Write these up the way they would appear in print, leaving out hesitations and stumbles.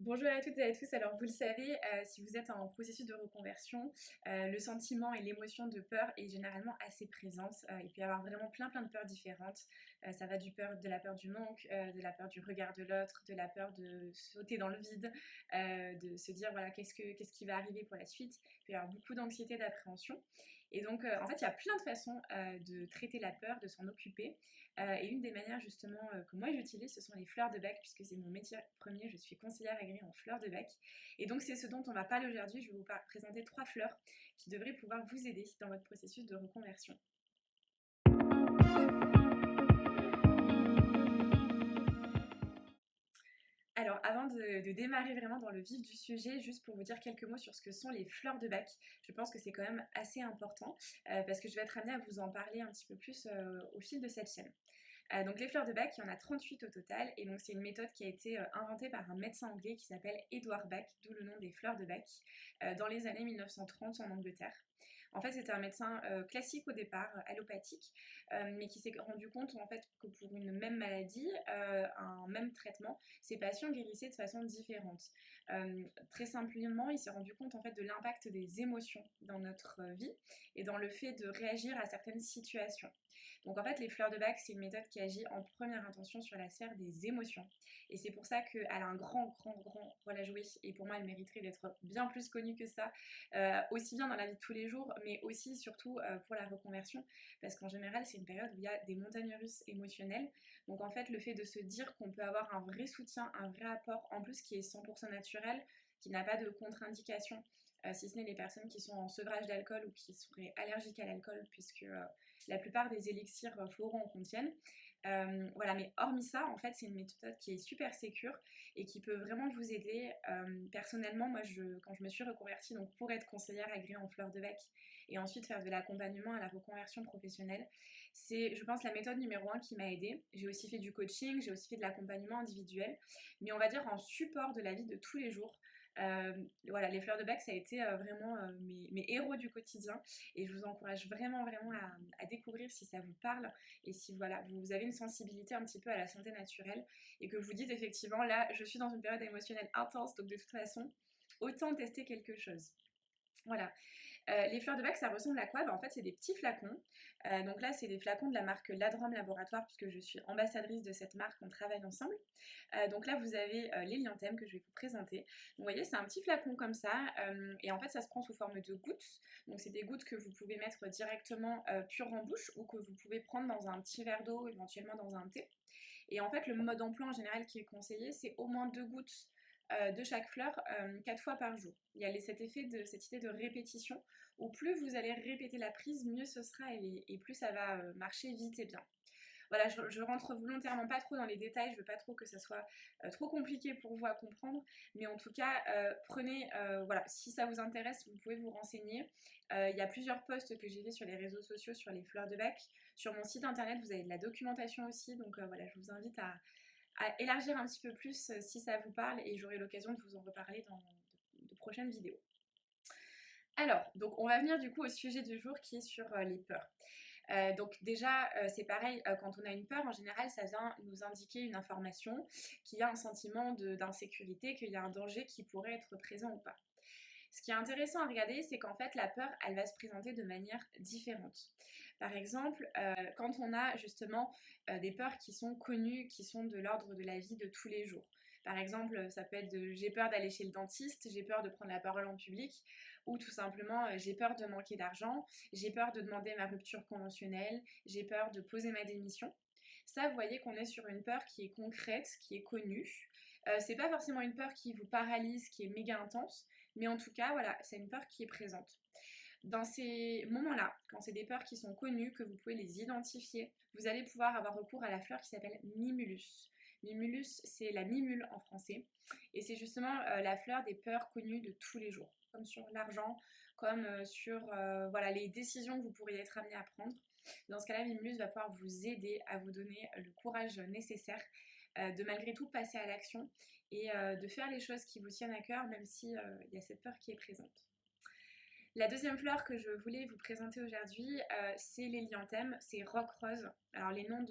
Bonjour à toutes et à tous. Alors vous le savez, si vous êtes en processus de reconversion, le sentiment et l'émotion de peur est généralement assez présente. Il peut y avoir vraiment plein de peurs différentes. Ça va de la peur du manque, de la peur du regard de l'autre, de la peur de sauter dans le vide, de se dire voilà qu'est-ce qui va arriver pour la suite. Il peut y avoir beaucoup d'anxiété, d'appréhension. Et donc en fait il y a plein de façons de traiter la peur, de s'en occuper. Et une des manières justement que moi j'utilise, ce sont les fleurs de bac, puisque c'est mon métier premier. Je suis conseillère agréée en fleurs de bac. Et donc c'est ce dont on va parler aujourd'hui. Je vais vous présenter 3 fleurs qui devraient pouvoir vous aider dans votre processus de reconversion. Alors, avant de démarrer vraiment dans le vif du sujet, juste pour vous dire quelques mots sur ce que sont les fleurs de bac, je pense que c'est quand même assez important parce que je vais être amenée à vous en parler un petit peu plus au fil de cette chaîne. Donc les fleurs de Bach, il y en a 38 au total, et donc c'est une méthode qui a été inventée par un médecin anglais qui s'appelle Edward Bach, d'où le nom des fleurs de Bach, dans les années 1930 en Angleterre. En fait, c'était un médecin classique au départ, allopathique, mais qui s'est rendu compte en fait que pour une même maladie, un même traitement, ses patients guérissaient de façon différente. Très simplement, il s'est rendu compte en fait de l'impact des émotions dans notre vie et dans le fait de réagir à certaines situations. Donc en fait, les fleurs de bac, c'est une méthode qui agit en première intention sur la sphère des émotions. Et c'est pour ça qu'elle a un grand rôle à jouer. Et pour moi, elle mériterait d'être bien plus connue que ça, aussi bien dans la vie de tous les jours, mais aussi surtout pour la reconversion. Parce qu'en général, c'est une période où il y a des montagnes russes émotionnelles. Donc en fait, le fait de se dire qu'on peut avoir un vrai soutien, un vrai apport, en plus qui est 100% naturel, qui n'a pas de contre-indication, si ce n'est les personnes qui sont en sevrage d'alcool ou qui seraient allergiques à l'alcool, puisque la plupart des élixirs floraux en contiennent. Voilà, mais hormis ça, en fait, c'est une méthode qui est super sécure et qui peut vraiment vous aider. Personnellement, moi, quand je me suis reconvertie donc pour être conseillère agréée en fleurs de bac et ensuite faire de l'accompagnement à la reconversion professionnelle, c'est, je pense, la méthode numéro 1 qui m'a aidée. J'ai aussi fait du coaching, j'ai aussi fait de l'accompagnement individuel, mais on va dire en support de la vie de tous les jours. Voilà, les fleurs de bac, ça a été vraiment mes héros du quotidien, et je vous encourage vraiment à découvrir si ça vous parle et si voilà, vous avez une sensibilité un petit peu à la santé naturelle et que vous dites effectivement là, je suis dans une période émotionnelle intense, donc de toute façon, autant tester quelque chose. Voilà. Les fleurs de bac, ça ressemble à quoi? En fait, c'est des petits flacons. Donc là, c'est des flacons de la marque Ladrom Laboratoire, puisque je suis ambassadrice de cette marque, on travaille ensemble. Donc là, vous avez l'hélianthème que je vais vous présenter. Donc vous voyez, c'est un petit flacon comme ça, et en fait, ça se prend sous forme de gouttes. Donc c'est des gouttes que vous pouvez mettre directement pures en bouche, ou que vous pouvez prendre dans un petit verre d'eau, éventuellement dans un thé. Et en fait, le mode d'emploi en général qui est conseillé, c'est au moins 2 gouttes de chaque fleur 4 fois par jour. Il y a cette idée de répétition, où plus vous allez répéter la prise, mieux ce sera, et plus ça va marcher vite et bien. Voilà, je rentre volontairement pas trop dans les détails, je veux pas trop que ça soit trop compliqué pour vous à comprendre, mais en tout cas, prenez, voilà, si ça vous intéresse, vous pouvez vous renseigner. Il y a plusieurs posts que j'ai fait sur les réseaux sociaux sur les fleurs de bac. Sur mon site internet, vous avez de la documentation aussi, donc voilà, je vous invite à élargir un petit peu plus si ça vous parle, et j'aurai l'occasion de vous en reparler dans de prochaines vidéos. Alors, donc on va venir du coup au sujet du jour qui est sur les peurs. Donc déjà, c'est pareil, quand on a une peur, en général, ça vient nous indiquer une information, qu'il y a un sentiment d'insécurité, qu'il y a un danger qui pourrait être présent ou pas. Ce qui est intéressant à regarder, c'est qu'en fait, la peur, elle va se présenter de manière différente. Par exemple, quand on a justement des peurs qui sont connues, qui sont de l'ordre de la vie de tous les jours. Par exemple, ça peut être j'ai peur d'aller chez le dentiste, j'ai peur de prendre la parole en public, ou tout simplement j'ai peur de manquer d'argent, j'ai peur de demander ma rupture conventionnelle, j'ai peur de poser ma démission. Ça, vous voyez qu'on est sur une peur qui est concrète, qui est connue. C'est pas forcément une peur qui vous paralyse, qui est méga intense, mais en tout cas, voilà, c'est une peur qui est présente. Dans ces moments-là, quand c'est des peurs qui sont connues, que vous pouvez les identifier, vous allez pouvoir avoir recours à la fleur qui s'appelle Mimulus. Mimulus, c'est la mimule en français, et c'est justement la fleur des peurs connues de tous les jours, comme sur l'argent, comme sur voilà, les décisions que vous pourriez être amené à prendre. Dans ce cas-là, Mimulus va pouvoir vous aider à vous donner le courage nécessaire de malgré tout passer à l'action et de faire les choses qui vous tiennent à cœur, même si il y a cette peur qui est présente. La deuxième fleur que je voulais vous présenter aujourd'hui, c'est l'hélianthème, c'est rock rose. Alors les noms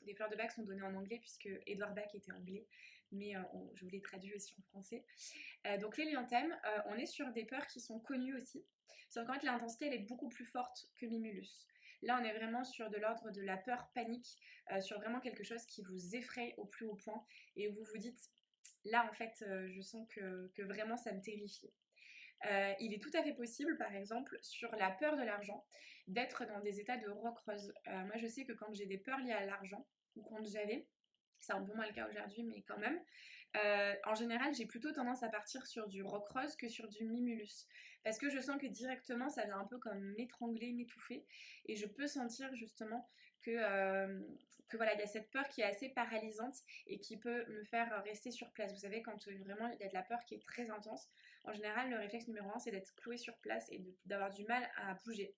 des fleurs de bac sont donnés en anglais puisque Edward Bach était anglais, mais je vous l'ai traduit aussi en français. Donc l'hélianthème, on est sur des peurs qui sont connues aussi, sauf qu'en fait l'intensité elle est beaucoup plus forte que Mimulus. Là on est vraiment sur de l'ordre de la peur panique, sur vraiment quelque chose qui vous effraie au plus haut point et où vous vous dites là en fait je sens que vraiment ça me terrifie. Il est tout à fait possible, par exemple, sur la peur de l'argent, d'être dans des états de rock-rose. Moi, je sais que quand j'ai des peurs liées à l'argent, ou quand j'avais, c'est un peu moins le cas aujourd'hui, mais quand même, en général, j'ai plutôt tendance à partir sur du rock-rose que sur du mimulus. Parce que je sens que directement, ça vient un peu comme m'étrangler, m'étouffer. Et je peux sentir justement que voilà, il y a cette peur qui est assez paralysante et qui peut me faire rester sur place. Vous savez, quand vraiment il y a de la peur qui est très intense, en général, le réflexe numéro un, c'est d'être cloué sur place et d'avoir du mal à bouger.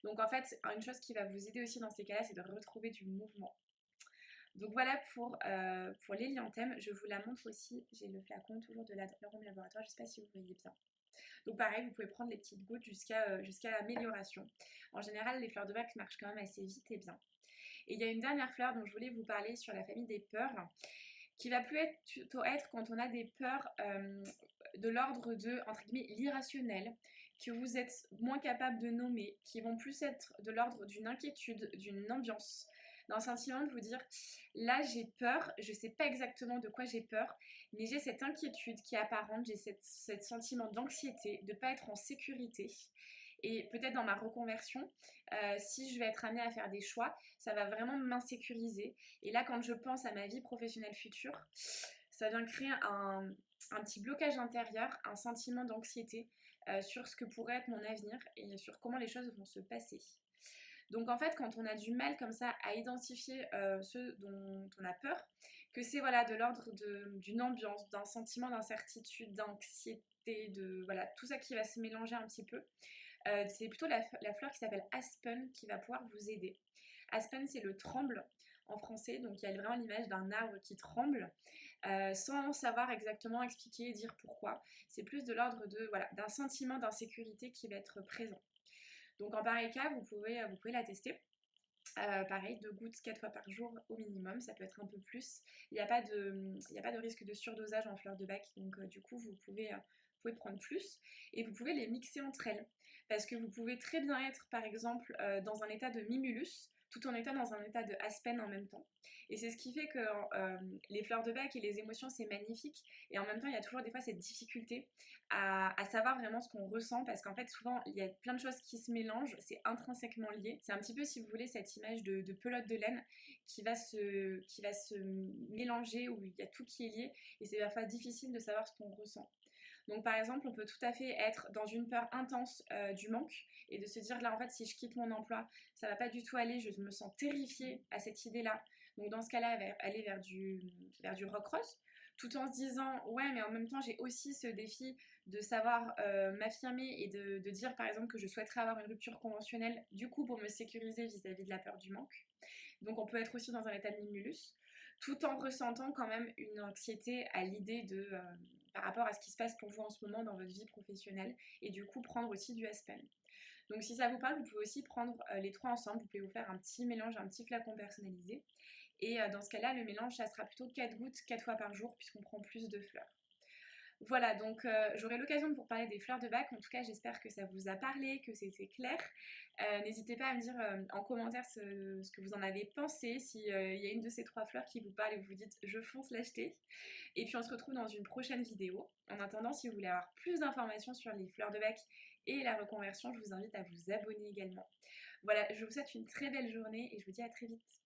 Donc en fait, une chose qui va vous aider aussi dans ces cas-là, c'est de retrouver du mouvement. Donc voilà pour l'hélianthème. Je vous la montre aussi. J'ai le flacon toujours de l'Arôme Laboratoire. Je ne sais pas si vous voyez bien. Donc pareil, vous pouvez prendre les petites gouttes jusqu'à l'amélioration. En général, les fleurs de bac marchent quand même assez vite et bien. Et il y a une dernière fleur dont je voulais vous parler sur la famille des peurs, qui va plutôt être quand on a des peurs de l'ordre de, entre guillemets, l'irrationnel, que vous êtes moins capable de nommer, qui vont plus être de l'ordre d'une inquiétude, d'une ambiance, d'un sentiment de vous dire là j'ai peur, je sais pas exactement de quoi j'ai peur, mais j'ai cette inquiétude qui est apparente, j'ai ce sentiment d'anxiété, de ne pas être en sécurité. Et peut-être dans ma reconversion, si je vais être amenée à faire des choix, ça va vraiment m'insécuriser. Et là, quand je pense à ma vie professionnelle future, ça vient créer un petit blocage intérieur, un sentiment d'anxiété sur ce que pourrait être mon avenir et sur comment les choses vont se passer. Donc en fait, quand on a du mal comme ça à identifier ce dont on a peur, que c'est voilà, de l'ordre d'une ambiance, d'un sentiment d'incertitude, d'anxiété, de voilà, tout ça qui va se mélanger un petit peu, c'est plutôt la fleur qui s'appelle Aspen qui va pouvoir vous aider. Aspen, c'est le tremble en français, donc il y a vraiment l'image d'un arbre qui tremble, sans savoir exactement expliquer et dire pourquoi. C'est plus de l'ordre voilà, d'un sentiment d'insécurité qui va être présent. Donc en pareil cas, vous pouvez la tester. Pareil, 2 gouttes 4 fois par jour au minimum, ça peut être un peu plus. Il n'y a pas de risque de surdosage en fleurs de bac, donc du coup vous pouvez prendre plus et vous pouvez les mixer entre elles. Parce que vous pouvez très bien être par exemple dans un état de mimulus, tout en étant dans un état de aspen en même temps. Et c'est ce qui fait que les fleurs de bac et les émotions c'est magnifique, et en même temps il y a toujours des fois cette difficulté à savoir vraiment ce qu'on ressent, parce qu'en fait souvent il y a plein de choses qui se mélangent, c'est intrinsèquement lié. C'est un petit peu, si vous voulez, cette image de pelote de laine qui va se mélanger, où il y a tout qui est lié, et c'est parfois difficile de savoir ce qu'on ressent. Donc par exemple, on peut tout à fait être dans une peur intense du manque et de se dire là en fait si je quitte mon emploi, ça va pas du tout aller, je me sens terrifiée à cette idée-là. Donc dans ce cas-là, aller vers du rock rose, tout en se disant ouais mais en même temps j'ai aussi ce défi de savoir m'affirmer et de dire par exemple que je souhaiterais avoir une rupture conventionnelle du coup pour me sécuriser vis-à-vis de la peur du manque. Donc on peut être aussi dans un état de mimulus, tout en ressentant quand même une anxiété à l'idée par rapport à ce qui se passe pour vous en ce moment dans votre vie professionnelle, et du coup prendre aussi du Aspen. Donc si ça vous parle, vous pouvez aussi prendre les trois ensemble, vous pouvez vous faire un petit mélange, un petit flacon personnalisé, et dans ce cas-là, le mélange, ça sera plutôt 4 gouttes 4 fois par jour puisqu'on prend plus de fleurs. Voilà, donc j'aurai l'occasion de vous reparler des fleurs de bac. En tout cas, j'espère que ça vous a parlé, que c'était clair. N'hésitez pas à me dire en commentaire ce que vous en avez pensé, s'il y a une de ces trois fleurs qui vous parle et que vous dites je fonce l'acheter. Et puis on se retrouve dans une prochaine vidéo. En attendant, si vous voulez avoir plus d'informations sur les fleurs de bac et la reconversion, je vous invite à vous abonner également. Voilà, je vous souhaite une très belle journée et je vous dis à très vite.